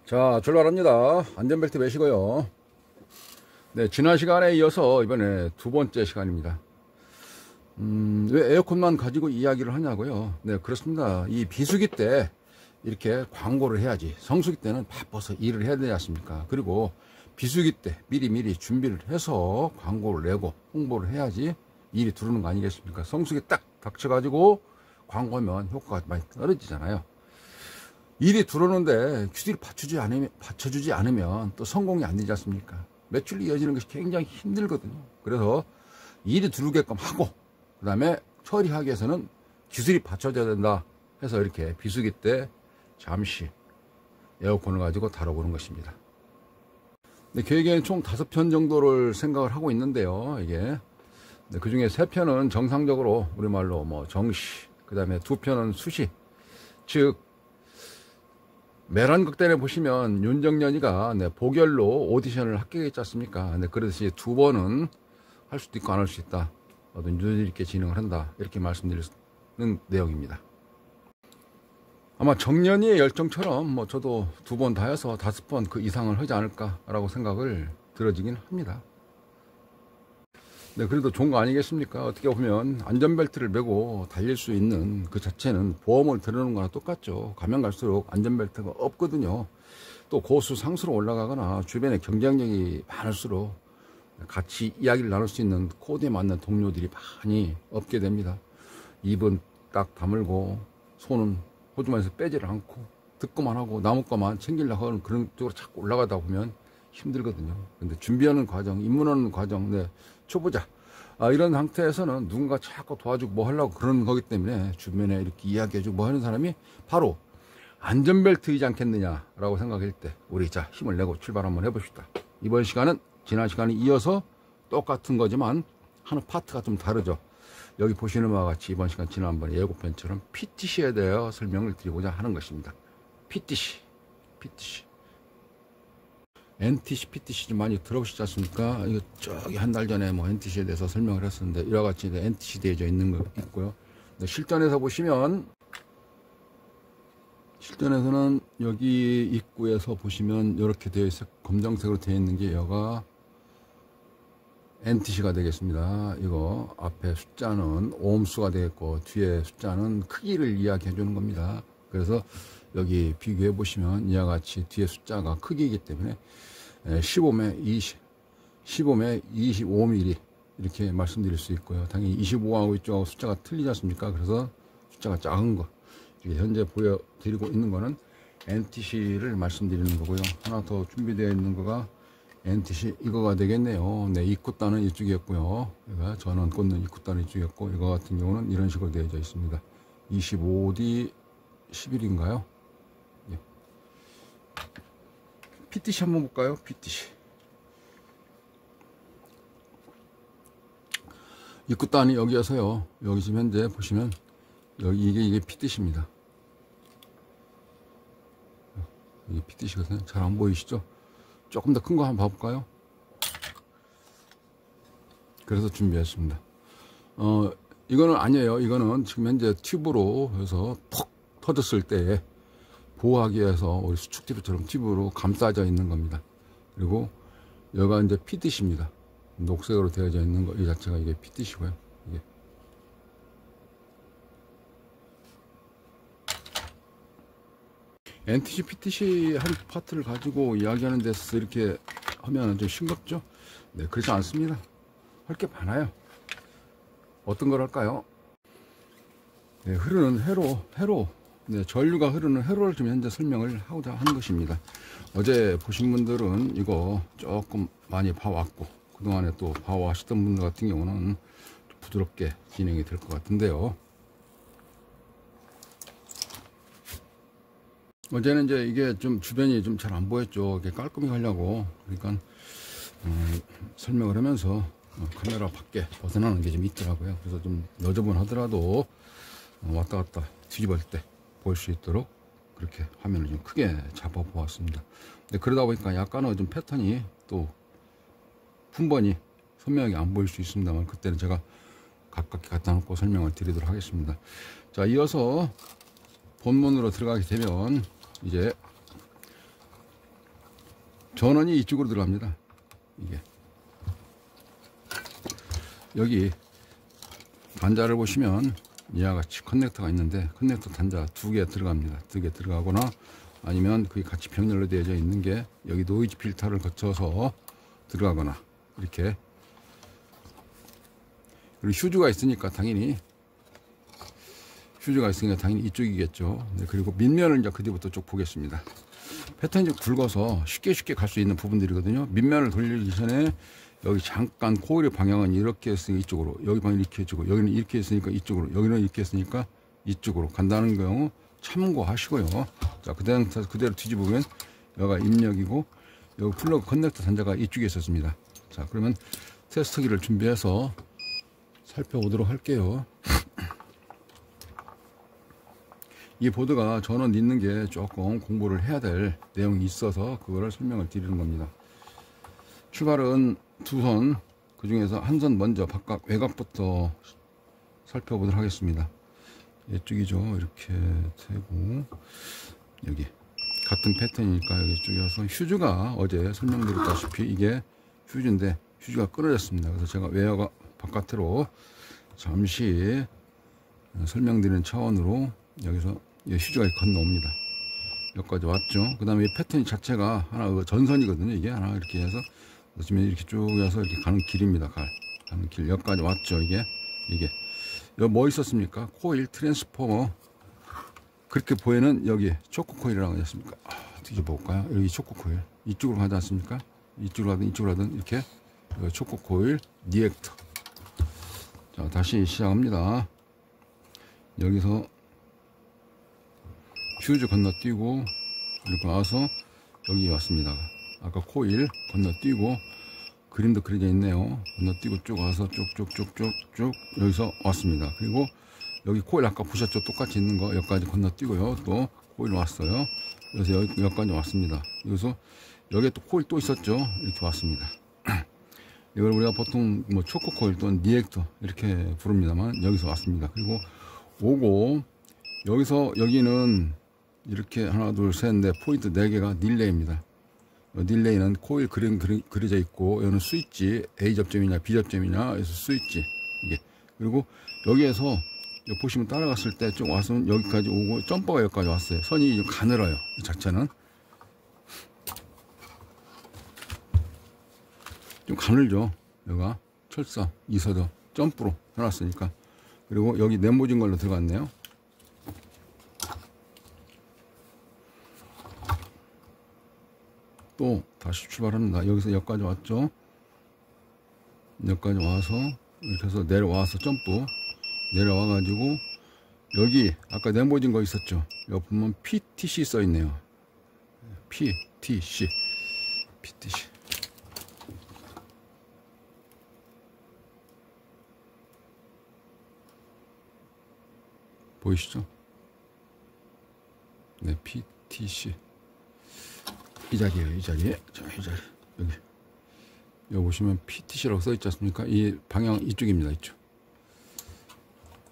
자, 출발합니다. 안전벨트 매시고요. 네, 지난 시간에 이어서 이번에 두 번째 시간입니다. 왜 에어컨만 가지고 이야기를 하냐고요? 네, 그렇습니다. 이 비수기 때 이렇게 광고를 해야지. 성수기 때는 바빠서 일을 해야 되지 않습니까? 그리고 비수기 때 미리미리 준비를 해서 광고를 내고 홍보를 해야지 일이 두르는 거 아니겠습니까? 성수기 딱 닥쳐가지고 광고하면 효과가 많이 떨어지잖아요. 일이 들어오는데 규칙을 받쳐주지 않으면 또 성공이 안 되지 않습니까? 매출이 이어지는 것이 굉장히 힘들거든요. 그래서 일이 들어오게끔 하고, 그 다음에 처리하기 위해서는 기술이 받쳐줘야 된다 해서 이렇게 비수기 때 잠시 에어컨을 가지고 다뤄보는 것입니다. 네, 계획에는 총 5편 정도를 생각을 하고 있는데요. 이게 그 중에 3편은 정상적으로 우리말로 뭐 정시, 그 다음에 2편은 수시, 즉 매란극단에 보시면 윤정연이가 보결로 오디션을 합격했지 않습니까? 그러듯이 2번은 할 수도 있고 안 할 수 있다. 유도리 있게 진행을 한다. 이렇게 말씀드리는 내용입니다. 아마 정연이의 열정처럼 뭐 저도 2번 다 해서 5번 그 이상을 하지 않을까라고 생각을 들어지긴 합니다. 네, 그래도 좋은 거 아니겠습니까? 어떻게 보면 안전벨트를 메고 달릴 수 있는 그 자체는 보험을 들어놓은 거나 똑같죠. 가면 갈수록 안전벨트가 없거든요. 또 고수 상수로 올라가거나 주변에 경쟁력이 많을수록 같이 이야기를 나눌 수 있는 코드에 맞는 동료들이 많이 없게 됩니다. 입은 딱 다물고 손은 호주머니에서 빼지를 않고 듣고만 하고 남의 것만 챙기려고 하는 그런 쪽으로 자꾸 올라가다 보면 힘들거든요. 근데 준비하는 과정, 입문하는 과정, 초보자 이런 상태에서는 누군가 자꾸 도와주고 뭐 하려고 그런 거기 때문에 주변에 이렇게 이야기해주고 뭐 하는 사람이 바로 안전벨트이지 않겠느냐 라고 생각할 때 우리 자 힘을 내고 출발 한번 해봅시다. 이번 시간은 지난 시간에 이어서 똑같은 거지만 하는 파트가 좀 다르죠. 여기 보시는 바와 같이 이번 시간 지난번에 예고편처럼 PTC에 대해 설명을 드리고자 하는 것입니다. PTC NTC, PTC 좀 많이 들어보시지 않습니까? 이거 저기 한 달 전에 뭐 NTC에 대해서 설명을 했었는데 이와 같이 NTC 되어져 있는 거 있고요. 실전에서 보시면 실전에서는 여기 입구에서 보시면 이렇게 되어 있어 검정색으로 되어 있는 게 여가 NTC가 되겠습니다. 이거 앞에 숫자는 오음수가 되겠고 뒤에 숫자는 크기를 이야기해 주는 겁니다. 그래서 여기 비교해 보시면 이와 같이 뒤에 숫자가 크기이기 때문에 15매 25mm 이렇게 말씀드릴 수 있고요. 당연히 25하고 이쪽하고 숫자가 틀리지 않습니까? 그래서 숫자가 작은 거 현재 보여드리고 있는 거는 NTC를 말씀드리는 거고요. 하나 더 준비되어 있는 거가 NTC 이거가 되겠네요. 네, 입구단은 이쪽이었고요. 전원 꽂는 입구단은 이쪽이었고 이거 같은 경우는 이런 식으로 되어져 있습니다. 25D 11인가요? 예. PTC 한번 볼까요? PTC 입구단이 여기여서요. 여기 지금 현재 보시면 여기 이게 PTC입니다. 이게 PTC거든요. 잘 안 보이시죠? 조금 더 큰 거 한번 봐볼까요? 그래서 준비했습니다. 이거는 아니에요. 이거는 지금 현재 튜브로 해서 톡 터졌을 때 보호하기 위해서 우리 수축 튜브처럼 튜브로 감싸져 있는 겁니다. 그리고 여기가 이제 PTC입니다. 녹색으로 되어져 있는 거 이 자체가 이게 PTC고요. 이게 NTC, PTC 한 파트를 가지고 이야기하는 데서 이렇게 하면 좀 싱겁죠? 네, 그렇지 않습니다. 할 게 많아요. 어떤 걸 할까요? 네, 흐르는 회로, 네, 전류가 흐르는 회로를 좀 현재 설명을 하고자 하는 것입니다. 어제 보신 분들은 이거 조금 많이 봐왔고, 그동안에 또 봐와시던 분들 같은 경우는 부드럽게 진행이 될 것 같은데요. 어제는 이제 이게 좀 주변이 좀 잘 안 보였죠. 이게 깔끔히 하려고. 그러니까, 설명을 하면서 카메라 밖에 벗어나는 게 좀 있더라고요. 그래서 좀 여저분하더라도 왔다 갔다 뒤집을 때 볼 수 있도록 그렇게 화면을 좀 크게 잡아 보았습니다. 근데 그러다 보니까 약간은 좀 패턴이 또 품번이 선명하게 안 보일 수 있습니다만 그때는 제가 가깝게 갖다 놓고 설명을 드리도록 하겠습니다. 자, 이어서 본문으로 들어가게 되면 이제 전원이 이쪽으로 들어갑니다. 이게 여기 단자를 보시면 이와 같이 커넥터가 있는데 커넥터 단자 2개 들어갑니다. 2개 들어가거나 아니면 그게 같이 병렬로 되어져 있는 게 여기 노이즈 필터를 거쳐서 들어가거나 이렇게. 그리고 휴즈가 있으니까 당연히 이쪽이겠죠. 네, 그리고 밑면을 이제 그 뒤부터 쭉 보겠습니다. 패턴이 굵어서 쉽게 갈 수 있는 부분들이거든요. 밑면을 돌리기 전에 여기 잠깐 코일의 방향은 이렇게 했으니까 이쪽으로, 여기 방향 이렇게 해주고, 여기는 이렇게 했으니까 이쪽으로, 여기는 이렇게 했으니까 이쪽으로 간다는 경우 참고하시고요. 자, 그대로 뒤집으면 여기가 입력이고 여기 플러그 커넥터 단자가 이쪽에 있었습니다. 자, 그러면 테스트기를 준비해서 살펴보도록 할게요. 이 보드가 전원 있는 게 조금 공부를 해야 될 내용이 있어서 그거를 설명을 드리는 겁니다. 출발은 2선, 그 중에서 한 선 먼저 바깥 외곽부터 살펴보도록 하겠습니다. 이쪽이죠. 이렇게 되고 여기 같은 패턴이니까 여기 쪽이어서 휴즈가 어제 설명드렸다시피 이게 휴즈인데 휴즈가 끊어졌습니다. 그래서 제가 외곽 바깥으로 잠시 설명드리는 차원으로 여기서 휴즈가 건너옵니다. 여기까지 왔죠. 그 다음에 이 패턴 자체가 하나 전선이거든요. 이게 하나 이렇게 해서 지금 이렇게 쭉 해서 이렇게 가는 길입니다. 가는 길 여기까지 왔죠. 이게 여기 뭐 있었습니까? 코일 트랜스포머. 그렇게 보이는 여기 초코 코일이라고 하지 않습니까? 뒤져볼까요? 여기 초코 코일 이쪽으로 가지 않습니까? 이쪽으로 가든 이렇게 초코 코일 리액터. 자, 다시 시작합니다. 여기서 휴즈 건너뛰고 이렇게 와서 여기 왔습니다. 아까 코일 건너뛰고 그림도 그려져 있네요. 건너뛰고 쭉 와서 쭉쭉쭉쭉쭉 여기서 왔습니다. 그리고 여기 코일 아까 보셨죠? 똑같이 있는 거 여기까지 건너뛰고요. 또 코일 왔어요. 그래서 여기까지 왔습니다. 여기서 여기에 또 코일 또 있었죠? 이렇게 왔습니다. 이걸 우리가 보통 뭐 초코 코일 또는 리액터 이렇게 부릅니다만 여기서 왔습니다. 그리고 오고 여기서 여기는 이렇게 하나 둘 셋 넷 포인트 4개가 릴레이입니다. 릴레이는 코일 그려져 있고 여기는 스위치 A 접점이냐 B 접점이냐 그래서 스위치 이게. 그리고 여기에서 여기 보시면 따라갔을 때 쭉 와서 여기까지 오고 점퍼가 여기까지 왔어요. 선이 좀 가늘어요. 이 자체는 좀 가늘죠. 여기가 철사 이서도 점프로 해놨으니까. 그리고 여기 네모진 걸로 들어갔네요. 또 다시 출발합니다. 여기서 여기까지 왔죠. 여기까지 와서 이렇게 해서 내려와서 점프 내려와 가지고 여기 아까 네모진 거 있었죠. 여기 보면 PTC 써 있네요. PTC 보이시죠? 네, PTC 이 자리에요. 이 자리에. 자, 이 자리. 여기 보시면 PTC라고 써 있지 않습니까? 이 방향 이쪽입니다. 이쪽.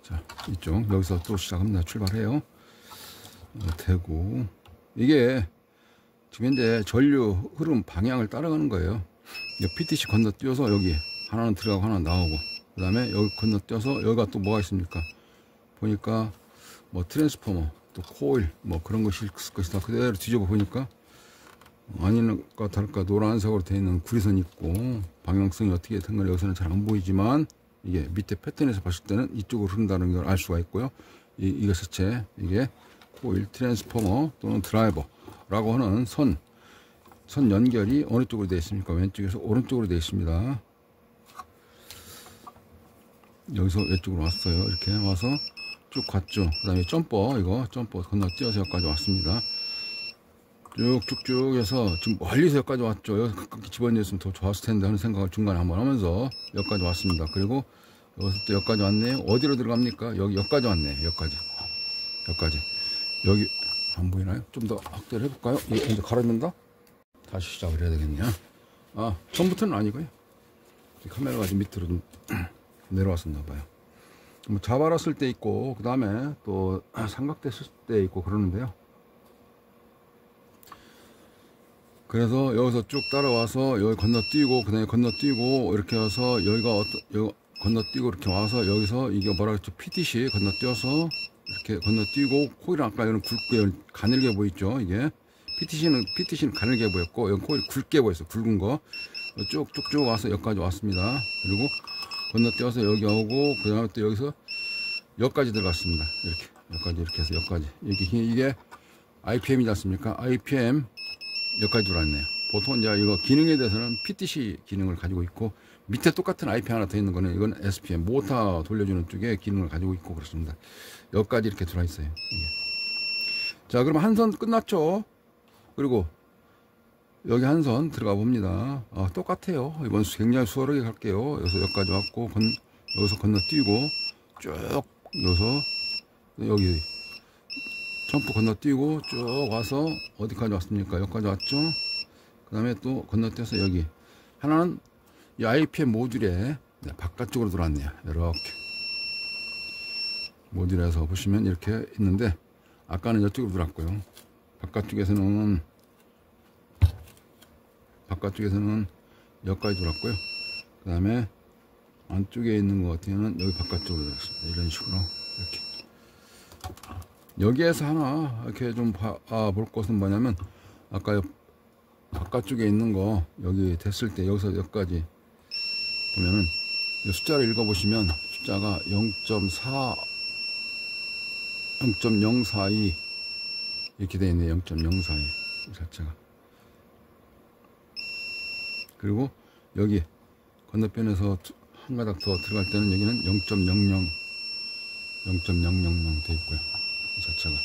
자, 이쪽. 여기서 또 시작합니다. 출발해요. 되고 이게 지금 현재 전류 흐름 방향을 따라가는 거예요. PTC 건너뛰어서 여기 하나는 들어가고 하나 나오고 그 다음에 여기 건너뛰어서 여기가 또 뭐가 있습니까? 보니까 뭐 트랜스포머 또 코일 뭐 그런 것이 있을 것이다. 그대로 뒤집어 보니까 아니까 다를까 노란색으로 되어 있는 구리선이 있고 방향성이 어떻게 된 건 여기서는 잘 안 보이지만 이게 밑에 패턴에서 봤을 때는 이쪽으로 흐른다는 걸 알 수가 있고요. 이게 자체 이게 코일 트랜스포머 또는 드라이버라고 하는 선 연결이 어느 쪽으로 되어 있습니까? 왼쪽에서 오른쪽으로 되어 있습니다. 여기서 왼쪽으로 왔어요. 이렇게 와서 쭉 갔죠. 그 다음에 점퍼 건너뛰어서 여기까지 왔습니다. 쭉쭉쭉 해서 지금 멀리서 여기까지 왔죠. 여기서 가깝게 집어넣었으면 더 좋았을 텐데 하는 생각을 중간에 한번 하면서 여기까지 왔습니다. 그리고 여기서 또 여기까지 왔네요. 어디로 들어갑니까? 여기까지 왔네요. 여기까지 여기 안 보이나요? 좀 더 확대를 해볼까요? 이제 가려진다? 다시 시작을 해야 되겠네요. 아, 처음부터는 아니고요. 카메라가 좀 밑으로 좀 내려왔었나 봐요. 뭐 자발았을 때 있고 그 다음에 또 삼각됐을 때 있고 그러는데요. 그래서 여기서 쭉 따라와서 여기 건너뛰고, 그 다음에 건너뛰고, 이렇게 와서 여기 건너뛰고, 이렇게 와서 여기서 이게 뭐라 그랬죠? PTC 건너뛰어서 이렇게 건너뛰고, 코일은 아까 여기는 굵게, 가늘게 보이죠? 이게. PTC는 가늘게 보였고, 여기 코일이 굵게 보였어. 굵은 거. 쭉쭉쭉 와서 여기까지 왔습니다. 그리고 건너뛰어서 여기 오고, 그 다음에 또 여기서 여기까지 들어갔습니다. 여기까지 이렇게 해서 여기까지. 이게 IPM이지 않습니까? IPM 여기까지 들어왔네요. 보통 이제 이거 기능에 대해서는 PTC 기능을 가지고 있고, 밑에 똑같은 IP 하나 더 있는 거는 이건 SPM 모터 돌려주는 쪽에 기능을 가지고 있고 그렇습니다. 여기까지 이렇게 들어와 있어요. 이게. 자, 그럼 한 선 끝났죠? 그리고 여기 한 선 들어가 봅니다. 똑같아요. 이번 굉장히 수월하게 갈게요. 여기까지 왔고, 여기서 건너뛰고, 쭉 여기서 여기 점프 건너뛰고 쭉 와서 어디까지 왔습니까? 여기까지 왔죠? 그 다음에 또 건너뛰어서 여기 하나는 이 IPM 모듈에 바깥쪽으로 들어왔네요. 이렇게 모듈에서 보시면 이렇게 있는데, 아까는 이쪽으로 들어왔고요. 바깥쪽에서는 여기까지 들어왔고요. 그 다음에 안쪽에 있는 것 같으면 여기 바깥쪽으로 들어왔습니다. 이런 식으로 이렇게. 여기에서 하나 이렇게 좀 볼 것은 뭐냐면, 아까 바깥쪽에 있는 거 여기 됐을 때 여기서 여기까지 보면은 이 숫자를 읽어보시면 숫자가 0.042 이렇게 되어 있네요. 0.042 이 자체가. 그리고 여기 건너편에서 한 가닥 더 들어갈 때는 여기는 0.00 되어 있고요. 이 자체가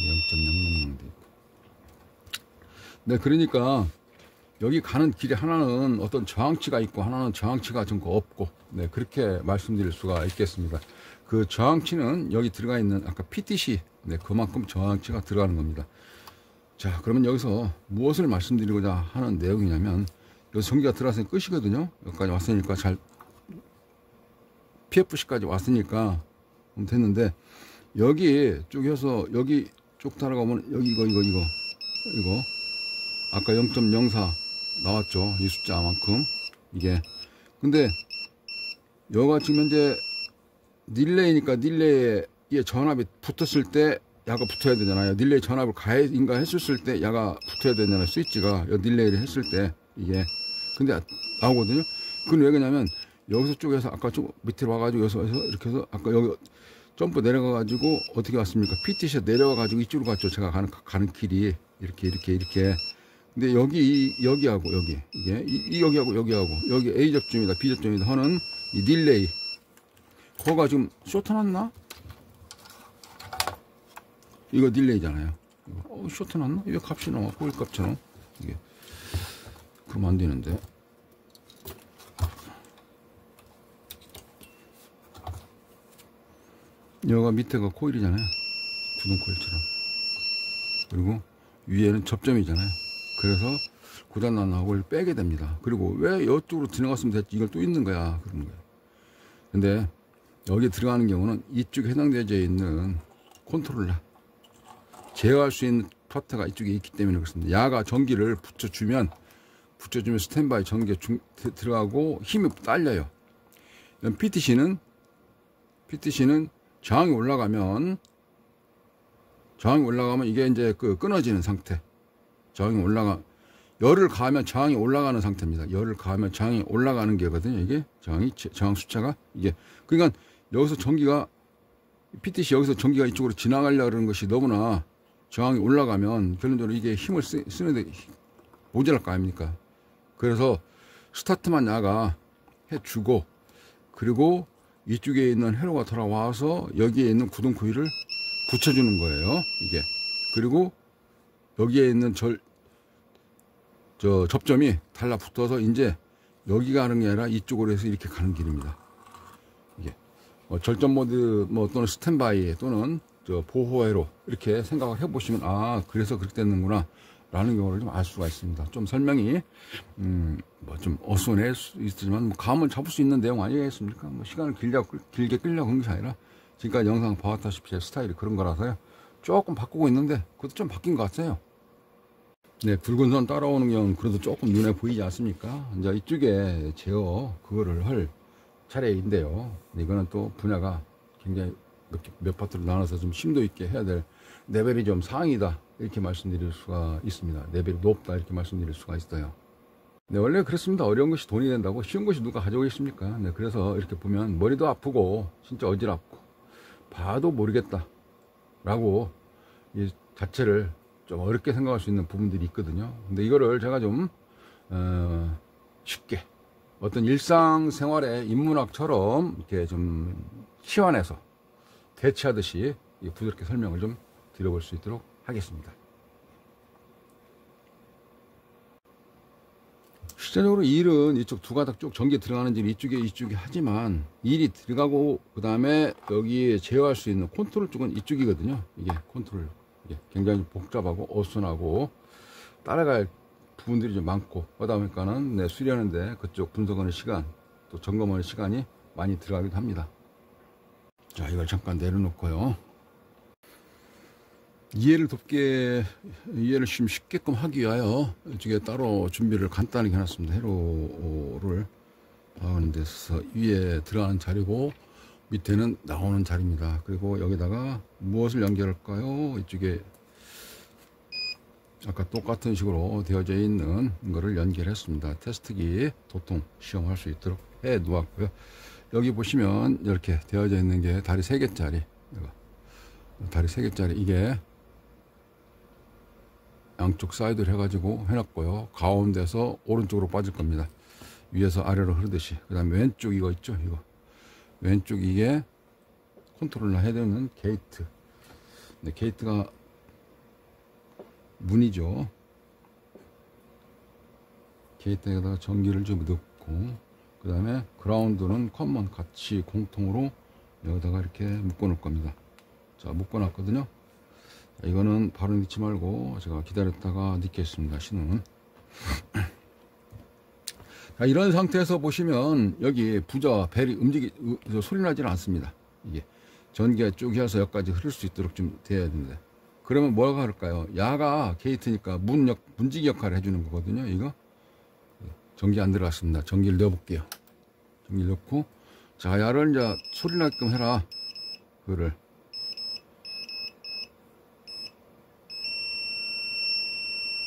0.000 되어 있고. 네, 그러니까 여기 가는 길이 하나는 어떤 저항치가 있고 하나는 저항치가 좀 없고, 네, 그렇게 말씀드릴 수가 있겠습니다. 그 저항치는 여기 들어가 있는 아까 PTC, 네, 그만큼 저항치가 들어가는 겁니다. 자, 그러면 여기서 무엇을 말씀드리고자 하는 내용이냐면, 여기 전기가 들어왔으니 끝이거든요. 여기까지 왔으니까 PFC까지 왔으니까 됐는데, 여기 쭉 해서 여기 쭉 따라가면 여기 이거 아까 0.04 나왔죠. 이 숫자만큼 이게. 근데 여기가 지금 현재 릴레이니까 릴레이에 전압이 붙었을 때 야가 붙어야 되잖아요. 릴레이 전압을 가해인가 했을 때 야가 붙어야 되잖아요. 스위치가 릴레이를 했을 때 이게. 근데 나오거든요. 그건 왜 그러냐면, 여기서 쪽에서 아까 쪽 밑으로 와가지고 여기서 이렇게 해서 아까 여기 점프 내려가가지고 어떻게 왔습니까? PTC에 내려가가지고 이쪽으로 갔죠. 제가 가는 길이 이렇게. 근데 여기하고 여기하고 여기 A 접점이다, B 접점이다 하는 이 릴레이, 거가 지금 쇼트 났나? 이거 릴레이잖아요. 쇼트 났나? 왜 값이 나와? 코일 값처럼. 이게 그러면 안 되는데. 여기가 밑에가 코일이잖아요. 구동 코일처럼. 그리고 위에는 접점이잖아요. 그래서 고장난 하고를 빼게 됩니다. 그리고 왜 이쪽으로 들어갔으면 됐지, 이걸 또 있는 거야, 그러는 거예요. 근데 여기 들어가는 경우는 이쪽에 해당되어 있는 컨트롤러, 제어할 수 있는 파트가 이쪽에 있기 때문에 그렇습니다. 야가 전기를 붙여주면 스탠바이 전기가 들어가고 힘이 딸려요. PTC는 저항이 올라가면 이게 이제 끊어지는 상태. 열을 가하면 저항이 올라가는 상태입니다. 열을 가하면 저항이 올라가는 게거든요. 이게 저항 숫자가 이게. 그러니까 여기서 PTC 여기서 전기가 이쪽으로 지나가려고 그러는 것이 너무나 저항이 올라가면 결론적으로 이게 힘을 쓰는데 모자랄 거 아닙니까? 그래서 스타트만 야가 해주고, 그리고 이쪽에 있는 회로가 돌아와서 여기에 있는 구동 코일을 붙여주는 거예요. 이게. 그리고 여기에 있는 접점이 달라붙어서 이제 여기 가는 게 아니라 이쪽으로 해서 이렇게 가는 길입니다. 이게 절전 모드 또는 스탠바이 또는 보호회로 이렇게 생각을 해보시면, 그래서 그렇게 됐는구나 라는 경우를 좀 알 수가 있습니다. 좀 설명이 좀 어수선할 수 있지만 감을 잡을 수 있는 내용 아니겠습니까? 시간을 길게 끌려고 한 것이 아니라 지금까지 영상 봐왔다시피 제 스타일이 그런 거라서요. 조금 바꾸고 있는데 그것도 좀 바뀐 것 같아요. 네, 붉은 선 따라오는 경 그래도 조금 눈에 보이지 않습니까? 이제 이쪽에 제어 그거를 할 차례인데요. 이거는 또 분야가 굉장히 몇 파트로 나눠서 좀 심도 있게 해야 될 레벨이 좀 상이다 이렇게 말씀드릴 수가 있습니다. 레벨이 높다 이렇게 말씀드릴 수가 있어요. 네, 원래 그렇습니다. 어려운 것이 돈이 된다고 쉬운 것이 누가 가져오겠습니까? 네, 그래서 이렇게 보면 머리도 아프고 진짜 어지럽고 봐도 모르겠다 라고 이 자체를 좀 어렵게 생각할 수 있는 부분들이 있거든요. 근데 이거를 제가 좀 쉽게 어떤 일상생활의 인문학처럼 이렇게 좀 치환해서 대체하듯이 부드럽게 설명을 좀 드려볼 수 있도록 하겠습니다. 실제적으로 일은 이쪽 두 가닥 쪽 전기 들어가는 일 이쪽에 하지만 일이 들어가고 그 다음에 여기에 제어할 수 있는 컨트롤 쪽은 이쪽이거든요. 이게 컨트롤 이게 굉장히 복잡하고 어순하고 따라갈 부분들이 좀 많고 그러다 보니까는 네, 수리하는데 그쪽 분석하는 시간 또 점검하는 시간이 많이 들어가기도 합니다. 자, 이걸 잠깐 내려놓고요. 이해를 좀 쉽게끔 하기 위하여 이쪽에 따로 준비를 간단하게 해놨습니다. 회로를 하는 데서 위에 들어가는 자리고 밑에는 나오는 자리입니다. 그리고 여기다가 무엇을 연결할까요? 이쪽에 아까 똑같은 식으로 되어져 있는 거를 연결했습니다. 테스트기 도통 시험할 수 있도록 해 놓았고요. 여기 보시면 이렇게 되어져 있는 게 다리 3개짜리 다리 3개짜리 이게 양쪽 사이드를 해가지고 해놨고요. 가운데서 오른쪽으로 빠질 겁니다. 위에서 아래로 흐르듯이. 그 다음에 왼쪽 이거 있죠? 이거 왼쪽 이게 컨트롤을 해야 되는 게이트. 네, 게이트가 문이죠. 게이트에다가 전기를 좀 넣고 그 다음에 그라운드는 컷만 같이 공통으로 여기다가 이렇게 묶어 놓을 겁니다. 자, 묶어 놨거든요. 이거는 바로 넣지 말고 제가 기다렸다가 넣겠습니다. 신호는. 자, 이런 상태에서 보시면 여기 부저 벨이 소리 나지는 않습니다. 이게 전기가 쭉 해서 여기까지 흐를 수 있도록 좀 돼야 되는데 그러면 뭐가 할까요? 야가 게이트니까 문지기 역할을 해주는 거거든요. 이거 전기 안 들어갔습니다. 전기를 넣어볼게요. 전기를 넣고 자, 야를 이제 소리 나게끔 해라. 그거를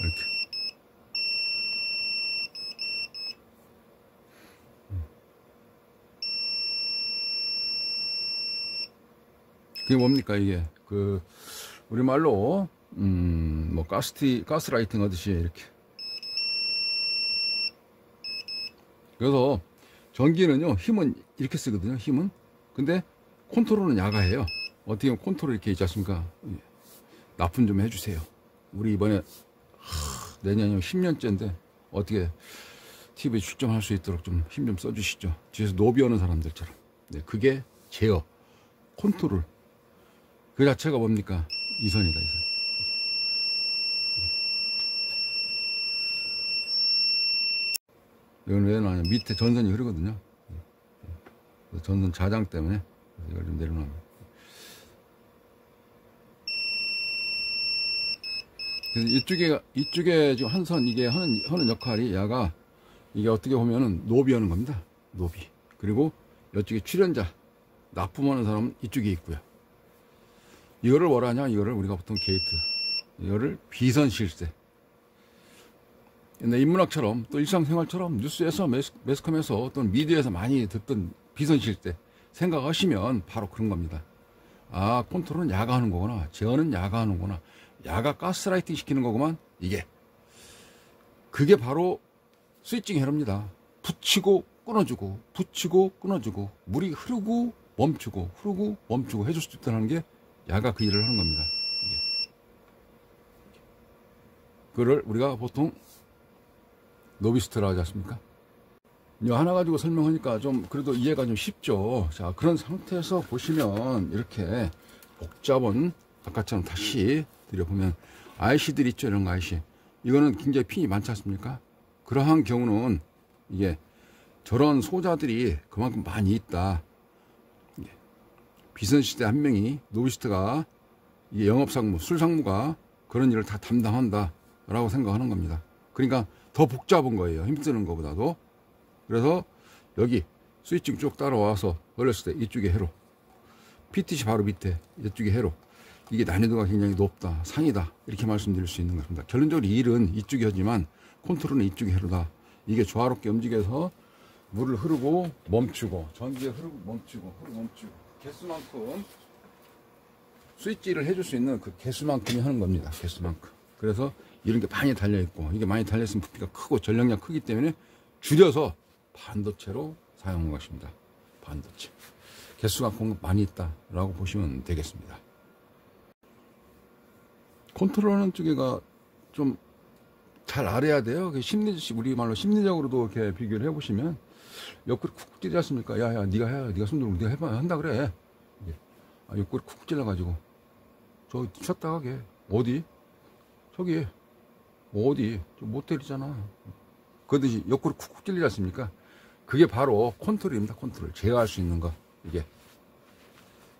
이렇게. 그게 뭡니까 이게 우리말로 뭐 가스라이팅 하듯이 이렇게. 그래서 전기는요 힘은 이렇게 쓰거든요. 힘은. 근데 컨트롤은 야가해요. 어떻게 보면 컨트롤 이렇게 있지 않습니까? 납품 좀 해주세요. 우리 이번에 내년이면 10년째인데 어떻게 TV에 출전할 수 있도록 좀 힘 좀 써주시죠. 뒤에서 노비 오는 사람들처럼. 네, 그게 제어, 컨트롤. 그 자체가 뭡니까? 이선이다, 이선. 이건 왜 나냐? 밑에 전선이 흐르거든요. 전선 자장 때문에 이걸 좀 내려놓으면. 그래서 이쪽에 지금 한 선 이게 하는 역할이 야가 이게 어떻게 보면은 노비하는 겁니다. 노비. 그리고 이쪽에 출연자 납품하는 사람은 이쪽에 있고요. 이거를 뭐라 하냐? 이거를 우리가 보통 게이트. 이거를 비선 실세. 근데 인문학처럼 또 일상생활처럼 뉴스에서 매스컴에서 또는 미디어에서 많이 듣던 비선 실세 생각하시면 바로 그런 겁니다. 아, 컨트롤은 야가 하는 거구나. 제어는 야가 하는 거구나. 야가 가스라이팅 시키는 거구만. 이게 그게 바로 스위칭 회로입니다. 붙이고 끊어주고 붙이고 끊어주고 물이 흐르고 멈추고 흐르고 멈추고 해줄 수 있다는 게 야가 그 일을 하는 겁니다. 이게. 그거를 우리가 보통 노비스트라 하지 않습니까? 이거 하나 가지고 설명하니까 좀 그래도 이해가 좀 쉽죠. 자, 그런 상태에서 보시면 이렇게 복잡한 아까처럼 다시 드려보면 IC들 있죠. 이런 거 IC. 이거는 굉장히 핀이 많지 않습니까? 그러한 경우는 이게 저런 소자들이 그만큼 많이 있다. 비선시대 한 명이 노비스트가 이게 영업상무, 술상무가 그런 일을 다 담당한다. 라고 생각하는 겁니다. 그러니까 더 복잡한 거예요. 힘쓰는 것보다도. 그래서 여기 스위칭 쭉 따라와서 걸렸을 때 이쪽에 회로, PTC 바로 밑에 이쪽에 회로, 이게 난이도가 굉장히 높다, 상이다, 이렇게 말씀드릴 수 있는 것입니다. 결론적으로 일은 이쪽이 하지만 컨트롤은 이쪽이 회로다. 이게 조화롭게 움직여서 물을 흐르고 멈추고, 전기에 흐르고 멈추고, 흐르고 멈추고, 개수만큼 스위치를 해줄 수 있는 그 개수만큼이 하는 겁니다. 개수만큼. 그래서 이런 게 많이 달려있고, 이게 많이 달려있으면 부피가 크고 전력량 크기 때문에 줄여서 반도체로 사용한 것입니다. 반도체. 개수가 공급 많이 있다라고 보시면 되겠습니다. 컨트롤하는 쪽에가 좀 잘 알아야 돼요. 우리말로 심리적으로도 이렇게 비교를 해보시면, 옆구리 쿡쿡 찌르지 않습니까? 야, 네가 해. 네가 손 들고 네가 해봐. 한다 그래. 옆구리 쿡쿡 찔러가지고. 저 쉬었다 가게. 어디? 저기. 어디? 저 못 때리잖아. 그러듯이 옆구리 쿡쿡 찔리지 않습니까? 그게 바로 컨트롤입니다. 컨트롤. 제가 할 수 있는 거. 이게.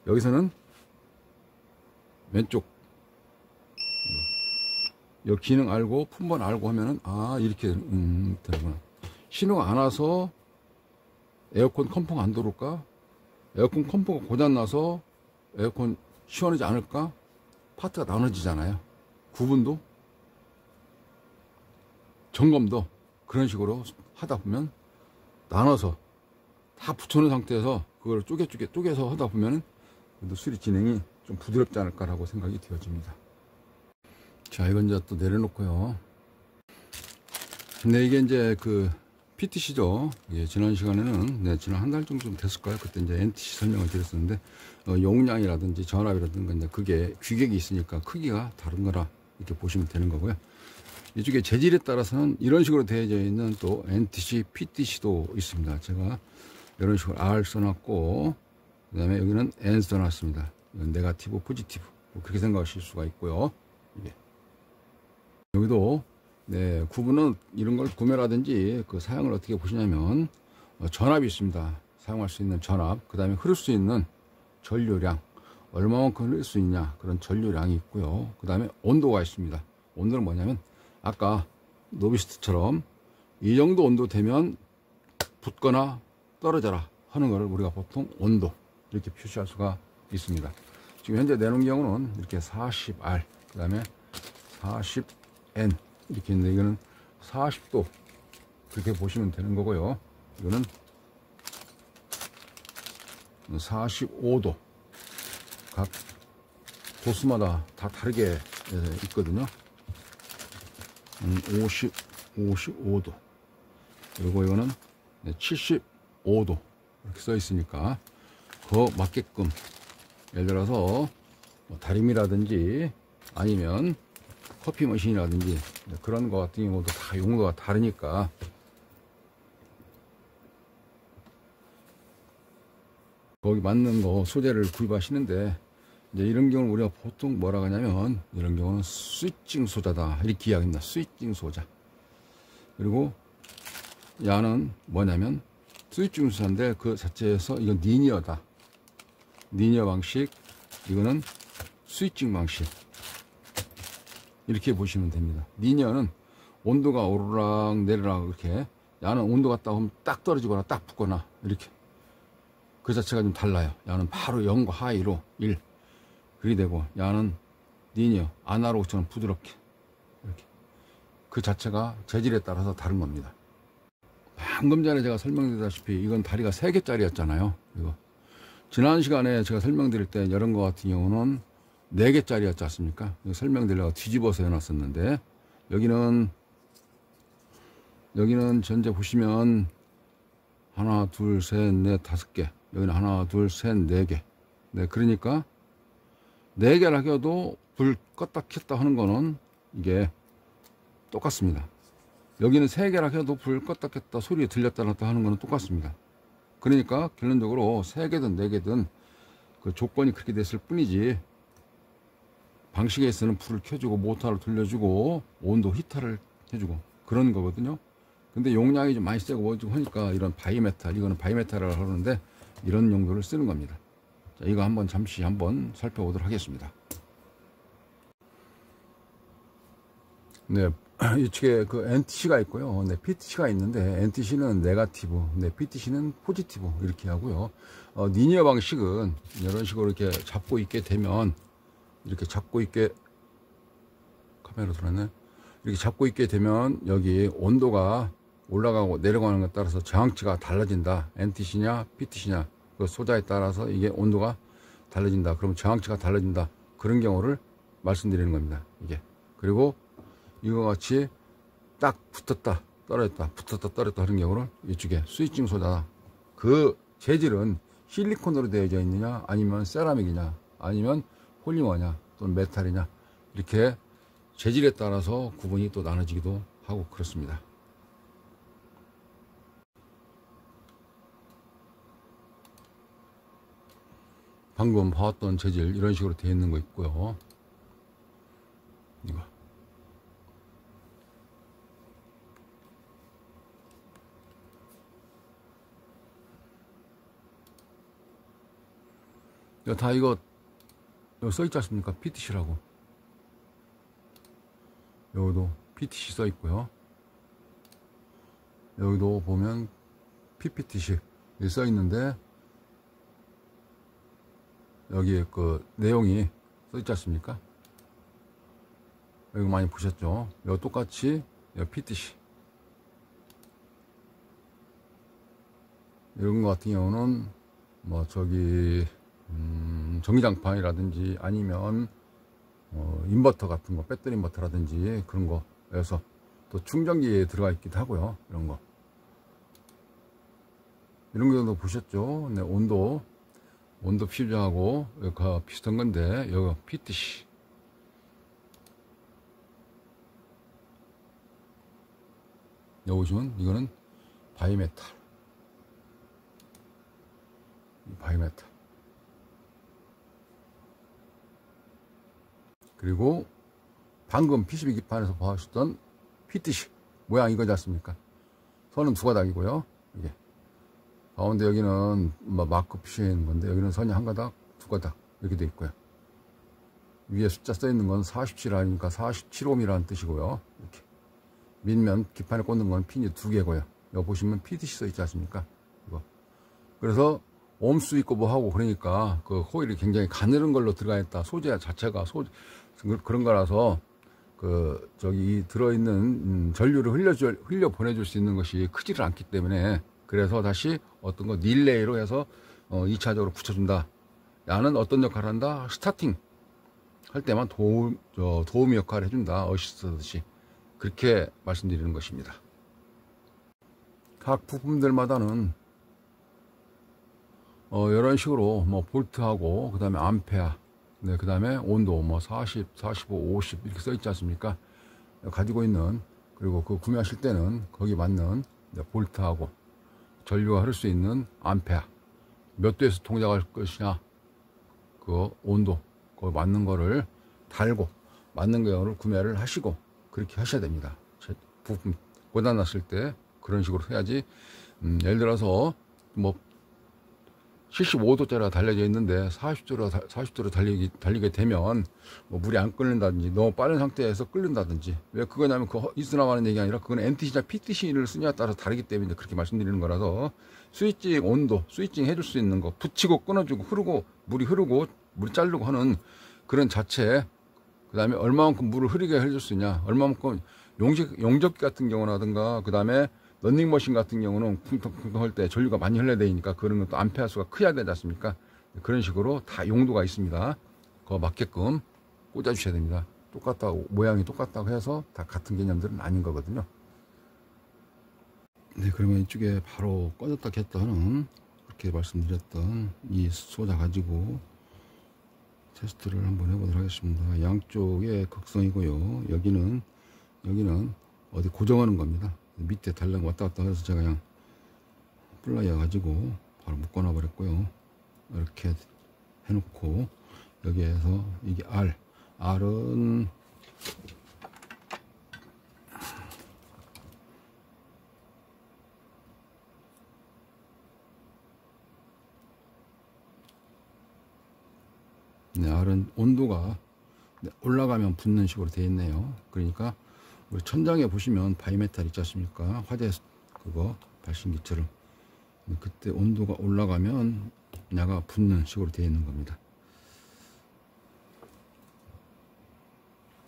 여기서는 왼쪽. 이 기능 알고 품번 알고 하면은 이렇게 되는구나. 신호가 안 와서 에어컨 컴프가 안 들어올까? 에어컨 컴프가 고장나서 에어컨 시원하지 않을까? 파트가 나눠지잖아요. 구분도 점검도 그런 식으로 하다 보면 나눠서 다 붙여놓은 상태에서 그걸 쪼개서 하다 보면은 수리 진행이 좀 부드럽지 않을까라고 생각이 되어집니다. 자, 이건 이제 또 내려놓고요. 근데 이게 이제 그 PTC죠. 예, 지난 시간에는, 지난 한 달 정도 좀 됐을까요? 그때 이제 NTC 설명을 드렸었는데, 용량이라든지 전압이라든가 이제 그게 규격이 있으니까 크기가 다른 거라 이렇게 보시면 되는 거고요. 이쪽에 재질에 따라서는 이런 식으로 되어져 있는 또 NTC, PTC도 있습니다. 제가 이런 식으로 R 써놨고, 그 다음에 여기는 N 써놨습니다. 이건 네가티브, 포지티브. 그렇게 생각하실 수가 있고요. 이게. 여기도 구분은 이런 걸 구매라든지 그 사양을 어떻게 보시냐면, 전압이 있습니다. 사용할 수 있는 전압, 그 다음에 흐를 수 있는 전류량, 얼마만큼 흐를 수 있냐, 그런 전류량이 있고요. 그 다음에 온도가 있습니다. 온도는 뭐냐면 아까 노비스트처럼 이 정도 온도 되면 붙거나 떨어져라 하는 것을 우리가 보통 온도 이렇게 표시할 수가 있습니다. 지금 현재 내놓은 경우는 이렇게 40R, 그 다음에 40N 이렇게 있는데, 이거는 40도 그렇게 보시면 되는 거고요. 이거는 45도. 각 도수마다 다 다르게 있거든요. 55도. 그리고 이거는 75도 이렇게 써 있으니까 그거 맞게끔, 예를 들어서 다림이라든지 아니면 커피 머신이라든지 그런 거 같은 경우도 다 용도가 다르니까 거기 맞는 거 소재를 구입하시는데, 이제 이런 경우는 우리가 보통 뭐라 하냐면, 이런 경우는 스위칭 소자다 이렇게 이야기합니다. 스위칭 소자. 그리고 야는 뭐냐면 스위칭 소자인데 그 자체에서 이건 리니어다. 리니어 방식, 이거는 스위칭 방식. 이렇게 보시면 됩니다. 리니어는 온도가 오르락 내리락 이렇게, 야는 온도 갔다 오면 딱 떨어지거나 딱 붙거나 이렇게 그 자체가 좀 달라요. 야는 바로 0과 하이로 1 그리 되고, 야는 리니어 아날로그처럼 부드럽게 이렇게 그 자체가 재질에 따라서 다른 겁니다. 방금 전에 제가 설명드렸다시피 이건 다리가 3개짜리였잖아요. 이거 지난 시간에 제가 설명드릴 때 이런 거 같은 경우는 4개짜리였지 않습니까? 설명드리려고 뒤집어서 해놨었는데, 여기는 현재 보시면 하나, 둘, 셋, 넷, 5개. 여기는 하나, 둘, 셋, 4개. 네, 그러니까 4개를 하겨도 불 껐다 켰다 하는 거는 이게 똑같습니다. 여기는 3개를 하겨도 불 껐다 켰다 소리 들렸다 놨다 하는 거는 똑같습니다. 그러니까 결론적으로 3개든 4개든 그 조건이 그렇게 됐을 뿐이지, 방식에 있어서는 불을 켜주고 모터를 돌려주고 온도 히터를 해주고 그런 거거든요. 근데 용량이 좀 많이 세고 뭐 좀 하니까 이런 바이메탈, 이거는 바이메탈이라고 하는데 이런 용도를 쓰는 겁니다. 자, 이거 잠시 한번 살펴보도록 하겠습니다. 네, 이쪽에 그 NTC가 있고요. 네, PTC가 있는데 NTC는 네거티브, 네, PTC는 포지티브 이렇게 하고요. 리니어 방식은 이런 식으로 이렇게 잡고 있게 되면 이렇게 잡고 있게 카메라 들어왔네. 이렇게 잡고 있게 되면 여기 온도가 올라가고 내려가는 것에 따라서 저항치가 달라진다. NTC냐 PTC냐 그 소자에 따라서 이게 온도가 달라진다. 그럼 저항치가 달라진다. 그런 경우를 말씀드리는 겁니다. 이게 그리고 이거 같이 딱 붙었다 떨어졌다 붙었다 떨어졌다 하는 경우를 이쪽에 스위칭 소자 그 재질은 실리콘으로 되어져 있느냐 아니면 세라믹이냐 아니면 폴리머냐 또는 메탈이냐 이렇게 재질에 따라서 구분이 또 나눠지기도 하고 그렇습니다. 방금 봐왔던 재질 이런 식으로 되어 있는 거 있고요. 이거 다 이거 써있지 않습니까? PTC라고. 여기도 PTC 써있고요. 여기도 보면 PPTC 써있는데 여기에 그 내용이 써있지 않습니까? 여기 많이 보셨죠? 여기 똑같이 여기 PTC 이런 거 같은 경우는 뭐 저기 전기장판이라든지 아니면 인버터 같은 거 배터리 인버터라든지 그런 거여서 또 충전기에 들어가 있기도 하고요. 이런 경우도 보셨죠? 네, 온도 퓨즈하고 비슷한 건데 여기 PTC 여기 보시면 이거는 바이메탈 그리고 방금 PCB 기판에서 보셨던 PTC 모양 이거지 않습니까? 선은 두 가닥이고요. 이게 가운데 여기는 마크 표시해 있는 건데 여기는 선이 한 가닥, 두 가닥 이렇게 돼 있고요. 위에 숫자 써 있는 건 47 아니니까 47옴이라는 뜻이고요. 이렇게 밑면 기판에 꽂는 건 핀이 두 개고요. 여기 보시면 PTC 써 있지 않습니까? 이거. 그래서 옴수 있고 뭐 하고 그러니까 그 호일이 굉장히 가늘은 걸로 들어가 있다. 소재 자체가 그런 거라서 그 저기 들어있는 전류를 흘려 보내줄 수 있는 것이 크지를 않기 때문에 그래서 다시 어떤 거 릴레이로 해서 2차적으로 붙여준다. 야는 어떤 역할을 한다? 스타팅 할 때만 도우미 역할을 해준다. 어시스트듯이 그렇게 말씀드리는 것입니다. 각 부품들마다는 이런 식으로 뭐 볼트하고 그 다음에 암페어 네, 그 다음에 온도 뭐 40, 45, 50 이렇게 써 있지 않습니까? 가지고 있는 그리고 그 구매하실 때는 거기 맞는 볼트하고 전류가 흐를 수 있는 암페어 몇 도에서 동작할 것이냐 그 온도 그 맞는 거를 달고 맞는 거를 구매를 하시고 그렇게 하셔야 됩니다. 부품 고장났을 때 그런 식으로 해야지. 예를 들어서 뭐 75도짜리가 달려져 있는데 40도로 달리게 되면 뭐 물이 안 끓는다든지 너무 빠른 상태에서 끓는다든지 왜 그거냐면 그 있으나마는 얘기 아니라 그건 NTC나 PTC를 쓰냐에 따라서 다르기 때문에 그렇게 말씀드리는 거라서 스위칭 온도 스위칭 해줄 수 있는 거 붙이고 끊어주고 물이 흐르고 물이 자르고 하는 그런 자체 그 다음에 얼마만큼 물을 흐르게 해줄 수 있냐 얼마만큼 용접기 같은 경우라든가 그 다음에 런닝머신 같은 경우는 쿵텅쿵텅 할 때 전류가 많이 흘러야 되니까 그런 것도 암페어 수가 커야 되지 않습니까? 그런 식으로 다 용도가 있습니다. 그거 맞게끔 꽂아 주셔야 됩니다. 똑같다고 모양이 똑같다고 해서 다 같은 개념들은 아닌 거거든요. 네, 그러면 이쪽에 바로 꺼졌다 켰다 하는 그렇게 말씀드렸던 이 소자 가지고 테스트를 한번 해보도록 하겠습니다. 양쪽에 극성이고요. 여기는 어디 고정하는 겁니다. 밑에 달랑 왔다 갔다 해서 제가 그냥 플라이어 가지고 바로 묶어놔 버렸고요. 이렇게 해놓고 여기에서 이게 R은 네, R은 온도가 올라가면 붙는 식으로 되어 있네요. 그러니까 우리 천장에 보시면 바이메탈 있지 않습니까? 화재 그거 발신기처럼. 그때 온도가 올라가면 야가 붙는 식으로 되어 있는 겁니다.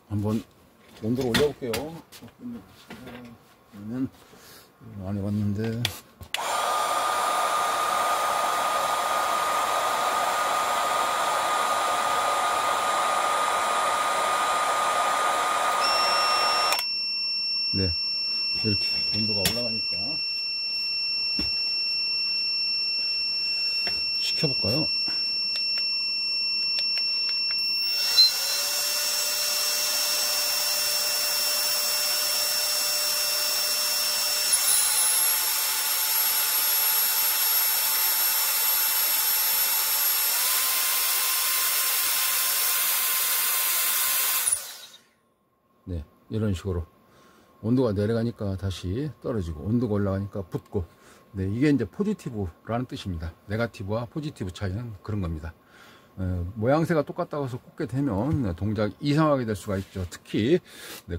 한번 온도를 올려볼게요. 그러면 안 해봤는데. 네, 이렇게 온도가 올라가니까 식혀볼까요? 네, 이런 식으로 온도가 내려가니까 다시 떨어지고 온도가 올라가니까 붙고. 네, 이게 이제 포지티브라는 뜻입니다. 네거티브와 포지티브 차이는 그런 겁니다. 모양새가 똑같다고 해서 꽂게 되면 동작이 이상하게 될 수가 있죠. 특히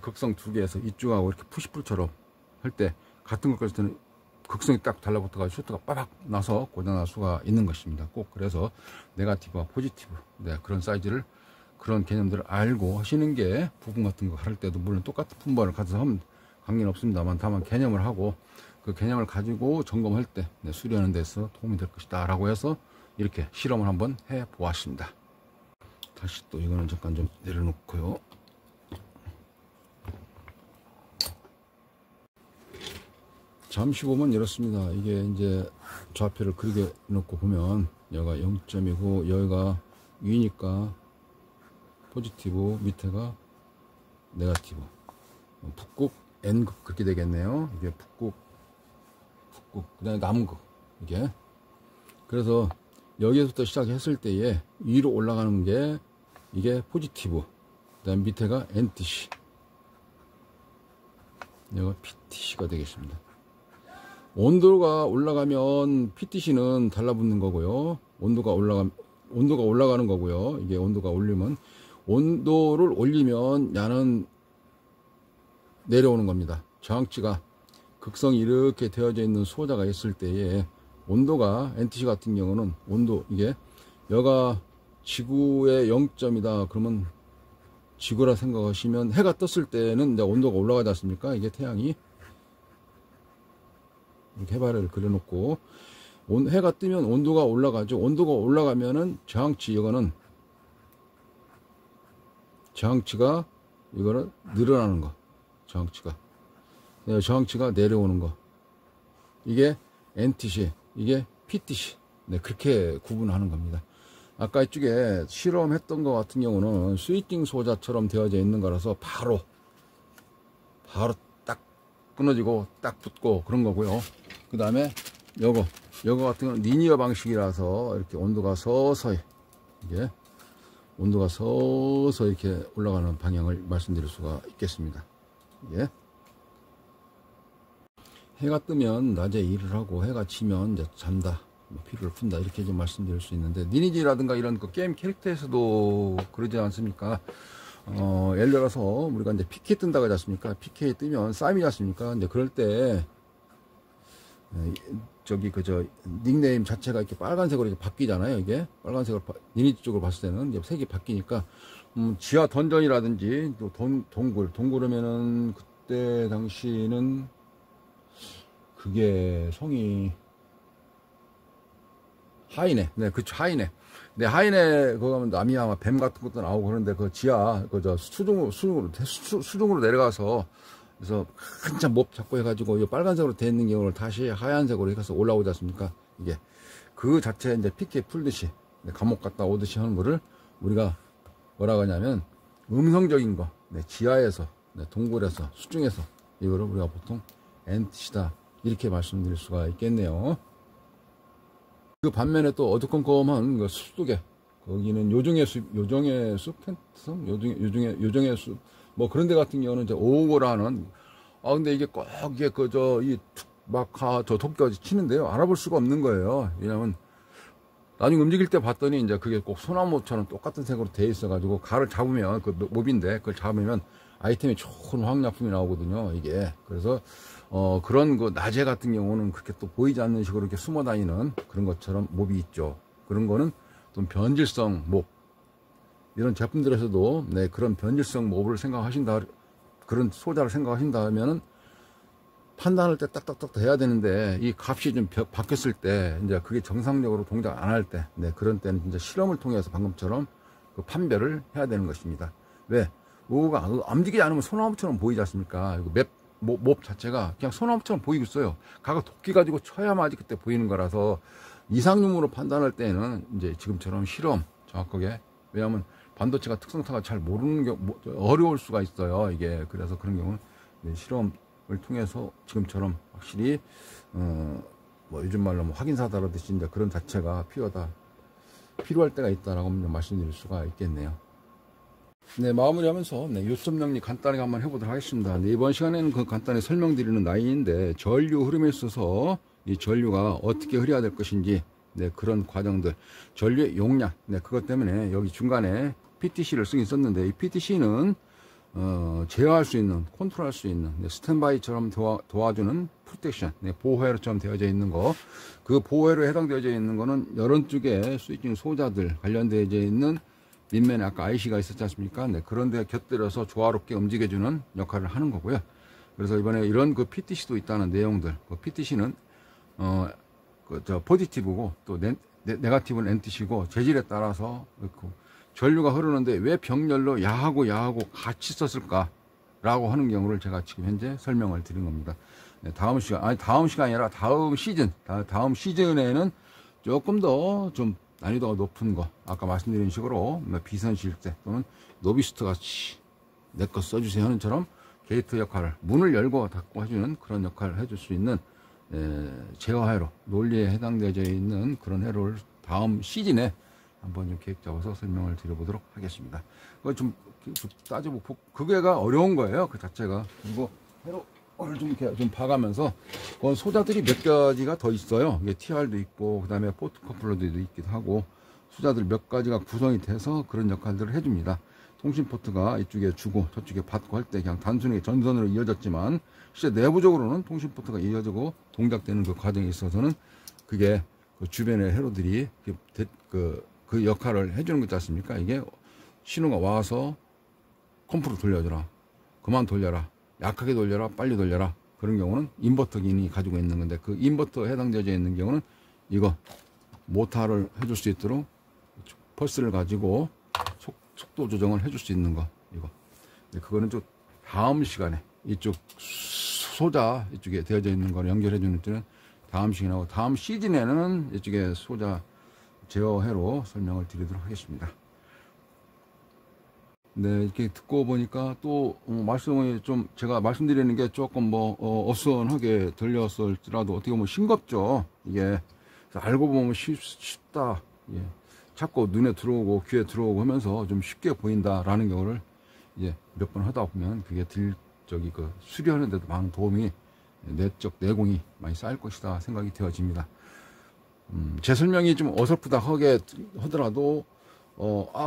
극성 두 개에서 이쪽하고 이렇게 푸시풀처럼 할 때 같은 것 같을 때는 극성이 딱 달라붙어가지고 슈트가 빠박 나서 고장날 수가 있는 것입니다. 꼭 그래서 네거티브와 포지티브, 네, 그런 사이즈를, 그런 개념들을 알고 하시는 게 부분 같은 거 할 때도 물론 똑같은 품번을 가져서 하면 관계는 없습니다만, 다만 개념을 하고 그 개념을 가지고 점검할 때 수리하는 데서 도움이 될 것이다 라고 해서 이렇게 실험을 한번 해 보았습니다. 다시 또 이거는 잠깐 좀 내려놓고요. 잠시 보면 이렇습니다. 이게 이제 좌표를 그렇게 놓고 보면 여기가 0점이고 여기가 위니까 포지티브, 밑에가 네거티브, 북극 N극 그렇게 되겠네요. 이게 북극, 그 다음에 남극, 이게. 그래서 여기서부터 시작했을 때에 위로 올라가는 게 이게 포지티브, 그 다음 밑에가 NTC, 여기가 PTC가 되겠습니다. 온도가 올라가면 PTC는 달라붙는 거고요. 온도가 올라가는 거고요. 이게 온도가 올리면, 온도를 올리면 야는 내려오는 겁니다. 저항치가 극성이 이렇게 되어져 있는 소자가 있을 때에 온도가, NTC 같은 경우는 온도, 이게 여가 지구의 0점이다 그러면 지구라 생각하시면, 해가 떴을 때는 이제 온도가 올라가지 않습니까? 이게 태양이 이렇게 해바라기를 그려놓고, 해가 뜨면 온도가 올라가죠. 온도가 올라가면은 저항치, 이거는 저항치가, 이거는 늘어나는 거, 저항치가 내려오는 거, 이게 NTC, 이게 PTC. 네, 그렇게 구분하는 겁니다. 아까 이쪽에 실험했던 것 같은 경우는 스위팅 소자처럼 되어져 있는 거라서 바로 딱 끊어지고 딱 붙고 그런 거고요. 그 다음에 요거 같은 경우는 리니어 방식이라서 이렇게 온도가 서서히, 이게 온도가 서서히 이렇게 올라가는 방향을 말씀드릴 수가 있겠습니다. 예. 해가 뜨면 낮에 일을 하고 해가 지면 이제 잔다, 피로를 푼다, 이렇게 좀 말씀드릴 수 있는데, 리니지라든가 이런 그 게임 캐릭터에서도 그러지 않습니까? 예를 들어서 우리가 이제 PK 뜬다고 하지 않습니까? PK 뜨면 싸움이지 않습니까? 이제 그럴 때 저기 그저 닉네임 자체가 이렇게 빨간색으로 이렇게 바뀌잖아요. 이게 빨간색으로 리니지 쪽으로 봤을 때는 이제 색이 바뀌니까 지하 던전이라든지 또 동굴하면은 그때 당시는 그게 성이 하이네. 네, 그쵸, 하이네. 네, 하이네, 그거 가면 나미야마 뱀 같은 것도 나오고 그런데 그 지하, 수중으로 내려가서, 그래서 한참 몹 잡고 해가지고, 이 빨간색으로 돼 있는 경우를 다시 하얀색으로 해서 올라오지 않습니까? 이게. 그 자체 이제 PK 풀듯이, 감옥 갔다 오듯이 하는 거를 우리가 뭐라고 하냐면, 음성적인 거, 네, 지하에서, 네, 동굴에서, 수중에서, 이거를 우리가 보통 NTC다, 이렇게 말씀드릴 수가 있겠네요. 그 반면에 또 어두컴컴한 그 숲속에, 거기는 요정의 숲, 요정의 숲, 뭐 그런 데 같은 경우는 이제 오고라는, 근데 이게 꼭 이게 저 토끼까지 치는데요. 알아볼 수가 없는 거예요. 왜냐면 나중에 움직일 때 봤더니 이제 그게 꼭 소나무처럼 똑같은 색으로 돼 있어가지고, 가를 잡으면, 그 몹인데, 그걸 잡으면 아이템이 좋은 화학약품이 나오거든요, 이게. 그래서, 그런 그 낮에 같은 경우는 그렇게 또 보이지 않는 식으로 이렇게 숨어 다니는 그런 것처럼 몹이 있죠. 그런 거는 좀 변질성 몹. 이런 제품들에서도, 네, 그런 변질성 몹을 생각하신다, 그런 소자를 생각하신다 하면은 판단할 때 딱딱딱 해야 되는데, 이 값이 좀 바뀌었을 때, 이제 그게 정상적으로 동작 안 할 때, 네, 그런 때는 진짜 실험을 통해서 방금처럼 그 판별을 해야 되는 것입니다. 왜? 오가 움직이지 않으면 소나무처럼 보이지 않습니까? 몹 자체가 그냥 소나무처럼 보이고 있어요. 가가 도끼 가지고 쳐야만이 그때 보이는 거라서 이상용으로 판단할 때는 이제 지금처럼 실험 정확하게, 왜냐하면 반도체가 특성타가 잘 모르는 경우, 어려울 수가 있어요, 이게. 그래서 그런 경우는 실험을 통해서 지금처럼 확실히, 뭐 요즘 말로 뭐 확인사다라듯이 이제 그런 자체가 필요할 때가 있다라고 말씀드릴 수가 있겠네요. 네, 마무리하면서, 네, 요점 정리 간단하게 한번 해보도록 하겠습니다. 네, 이번 시간에는 그 간단히 설명드리는 라인인데, 전류 흐름에 있어서 이 전류가 어떻게 흐려야 될 것인지, 네, 그런 과정들, 전류의 용량, 네, 그것 때문에 여기 중간에 PTC를 쓰긴 썼는데, 이 PTC는 제어할 수 있는, 컨트롤할 수 있는, 네, 스탠바이처럼 도와주는 프로텍션, 네, 보호회로처럼 되어져 있는 거, 그 보호회로에 해당되어져 있는 거는 여러 쪽에 스위칭 소자들 관련되어져 있는 밑면에 아까 IC가 있었지 않습니까? 네, 그런데 곁들여서 조화롭게 움직여주는 역할을 하는 거고요. 그래서 이번에 이런 그 PTC도 있다는 내용들, 그 PTC는 포지티브고 또 네가티브는 NTC고 재질에 따라서 전류가 흐르는데 왜 병렬로 야하고 같이 썼을까라고 하는 경우를 제가 지금 현재 설명을 드린 겁니다. 네, 다음 시간이 아니라 다음 시즌에는 조금 더 좀 난이도가 높은 거, 아까 말씀드린 식으로 비선실세 또는 노비스트 같이 내 거 써주세요 하는 처럼 게이트 역할을, 문을 열고 닫고 해주는 그런 역할을 해줄 수 있는 제어 회로, 논리에 해당되어 있는 그런 회로를 다음 시즌에 한번 좀 계획 잡아서 설명을 드려보도록 하겠습니다. 그거 좀 따져보고, 그게가 어려운 거예요, 그 자체가. 그리고 회로를 좀 이렇게 좀 봐가면서, 소자들이 몇 가지가 더 있어요. 이게 TR도 있고, 그 다음에 포트 커플러도 있기도 하고, 소자들 몇 가지가 구성이 돼서 그런 역할들을 해줍니다. 통신 포트가 이쪽에 주고 저쪽에 받고 할 때 그냥 단순히 전선으로 이어졌지만, 실제 내부적으로는 통신 포트가 이어지고 동작되는 그 과정에 있어서는 그게 그 주변의 회로들이 그 역할을 해주는 거지 않습니까? 이게 신호가 와서 컴프로 돌려줘라, 그만 돌려라, 약하게 돌려라, 빨리 돌려라, 그런 경우는 인버터 기능이 가지고 있는 건데, 그 인버터에 해당되어 있는 경우는 이거 모터를 해줄 수 있도록 펄스를 가지고 속도 조정을 해줄 수 있는 거, 이거. 그거는 좀 다음 시간에 이쪽 소자 이쪽에 되어져 있는 거를 연결해 주는 때는 다음 시간하고, 다음 시즌에는 이쪽에 소자 제어회로 설명을 드리도록 하겠습니다. 네, 이렇게 듣고 보니까 또 말씀을 좀 제가 말씀드리는 게 조금 어수선하게 들렸을지라도 어떻게 보면 싱겁죠. 이게 알고 보면 쉽다. 예. 자꾸 눈에 들어오고 귀에 들어오고 하면서 좀 쉽게 보인다라는 경우를 이제 몇 번 하다 보면 그게 수리하는 데도 많은 도움이, 내적 내공이 많이 쌓일 것이다 생각이 되어집니다. 제 설명이 좀 어설프다 하더라도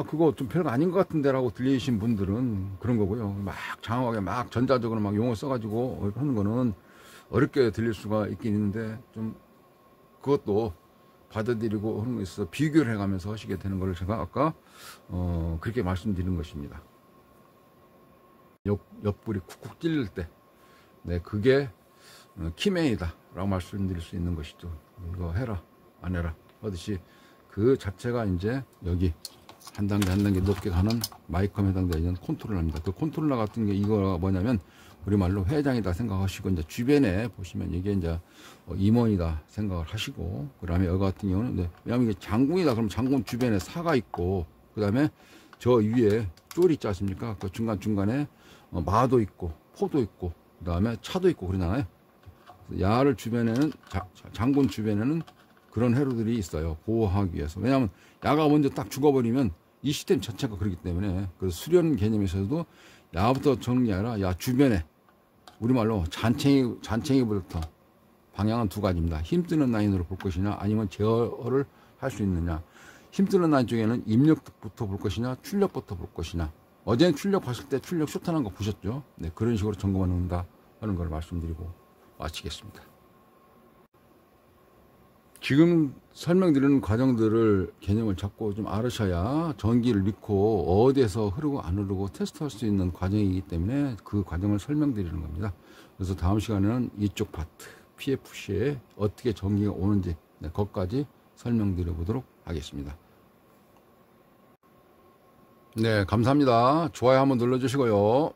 그거 좀 별거 아닌 것 같은데 라고 들리신 분들은 그런 거고요. 막 장황하게 막 전자적으로 막 용어 써가지고 하는 거는 어렵게 들릴 수가 있긴 있는데, 좀 그것도 받아들이고 하는 거에 있어서 비교를 해가면서 하시게 되는 거를 제가 아까 그렇게 말씀드린 것입니다. 옆불이 쿡쿡 찔릴 때, 네, 그게 키맨이다 라고 말씀드릴 수 있는 것이죠. 이거 해라 안 해라 하듯이 그 자체가 이제 여기 한 단계 높게 가는 마이컴에 해당되어 있는 컨트롤러입니다. 그 컨트롤러 같은 게 이거가 뭐냐면 우리말로 회장이다 생각하시고, 이제 주변에 보시면 이게 이제 임원이다 생각을 하시고, 그 다음에 여기 같은 경우는, 왜냐면 이게 장군이다 그러면 장군 주변에 사가 있고, 그 다음에 저 위에 쫄이 있지 않습니까? 그 중간중간에 마도 있고 포도 있고 그 다음에 차도 있고 그러잖아요. 야를 주변에는, 장군 주변에는 그런 회로들이 있어요. 보호하기 위해서. 왜냐하면 야가 먼저 딱 죽어버리면 이 시스템 자체가 그렇기 때문에, 그 수련 개념에서도 야부터 정리하라. 야 주변에, 우리말로 잔챙이부터 방향은 두 가지입니다. 힘쓰는 라인으로 볼 것이냐, 아니면 제어를 할 수 있느냐. 힘쓰는 라인 쪽에는 입력부터 볼 것이냐, 출력부터 볼 것이냐. 어제는 출력 봤을 때 출력 쇼트하는 거 보셨죠? 네, 그런 식으로 점검해 놓는다 하는 걸 말씀드리고 마치겠습니다. 지금 설명드리는 과정들을 개념을 잡고 좀 알으셔야 전기를 넣고 어디에서 흐르고 안 흐르고 테스트할 수 있는 과정이기 때문에 그 과정을 설명드리는 겁니다. 그래서 다음 시간에는 이쪽 파트 PFC에 어떻게 전기가 오는지 그것까지 설명드려 보도록 하겠습니다. 네, 감사합니다. 좋아요 한번 눌러주시고요.